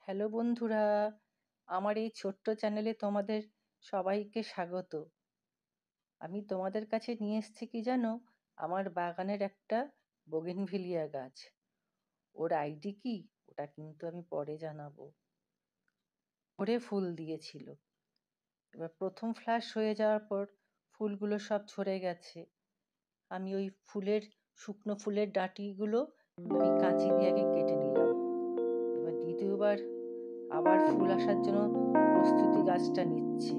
Hello বন্ধুরা, আমার এই ছোট্ট চ্যানেলে তোমাদের সবাইকে স্বাগত। আমি তোমাদের কাছে নিয়ে এসেছি কি জানো, আমার বাগানের একটা বোগেনভিলিয়া গাছ। ওর আইডি কি ওটা কিন্তু আমি পরে জানাবো। ভরে ফুল দিয়েছিল, এবার প্রথম ফ্লাশ হয়ে যাওয়ার পর ফুলগুলো সব ঝরে গেছে। আমি ওই শুকনো ফুলের ডাঁটিগুলো আমি কাঁচি দিয়ে আগে কেটে নিলাম। এবার দ্বিতীয়বার আবার ফুল আসার জন্য প্রস্তুতি গাছটা নিচ্ছে।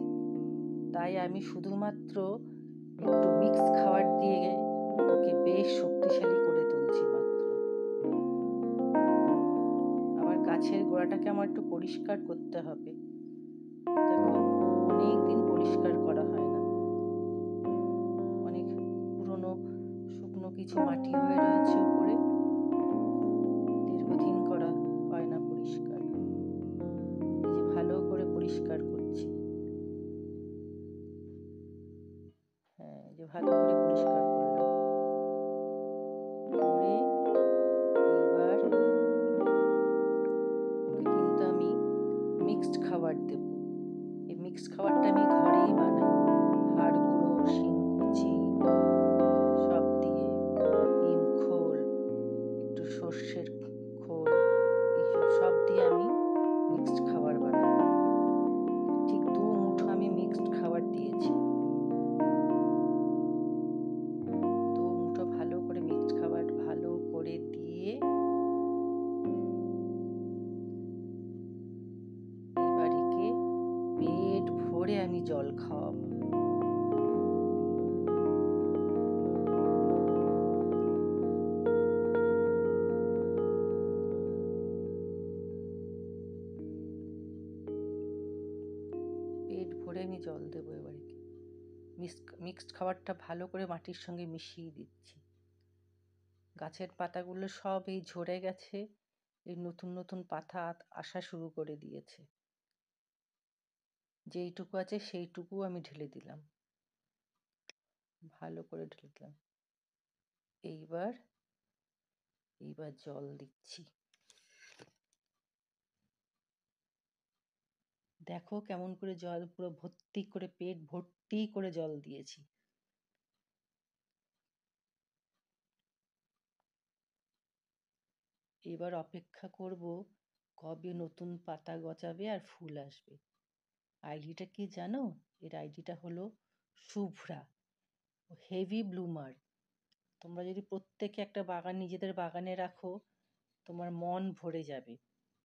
তাই আমি শুধুমাত্র একটু মিক্স খাবার দিয়ে ওকে বেশ শক্তিশালী করে তুলছি মাত্র। আবার গাছের গোড়াটাকে আমার একটু পরিষ্কার করতে হবে। দেখো, অনেক দিন পরিষ্কার করা হয় না, অনেক পুরনো শুকনো কিছু মাটি হয়ে রয়েছে উপরে, দীর্ঘদিন করা হয় না পরিষ্কার। এই যে ভালো করে পরিষ্কার করছি। হ্যাঁ, এই যে ভালো করে পরিষ্কার করলাম করে এবার ওকে কিন্তু আমি মিক্সড খাবার দেব। এই মিক্সড খাবারটা আমি ঘরেই বানাই, হাড় গুঁড়ো, শিংকুচি সব দিয়ে, নিম খোল, একটু সর্ষের খোল, এইসব সব দিয়ে আমি মিক্সড খাবার বানাই। ঠিক 2 মুঠো আমি মিক্সড খাবার দিয়েছি। 2 মুঠো ভালো করে মিক্সড খাবার ভালো করে দিয়ে এবার একে পেট ভরে আমি জল খাওয়াবো। পেট ভরে আমি জল দেবো। এবার একে মিক্সড খাবারটা ভালো করে মাটির সঙ্গে মিশিয়ে দিচ্ছি। গাছের পাতাগুলো সব এই ঝরে গেছে, এই নতুন নতুন পাতা আসা শুরু করে দিয়েছে। যেইটুকু আছে সেইটুকু আমি ঢেলে দিলাম, ভালো করে ঢেলে দিলাম। এইবার জল দিচ্ছি। দেখো কেমন করে জল পুরো ভর্তি করে, পেট ভর্তি করে জল দিয়েছি। এবার অপেক্ষা করব কবে নতুন পাতা গজাবে আর ফুল আসবে। আইডিটা কি জানো? এর আইডিটা হলো শুভ্রা, হেভি ব্লুমার। তোমরা যদি প্রত্যেকে একটা বাগান নিজেদের বাগানে রাখো, তোমার মন ভরে যাবে।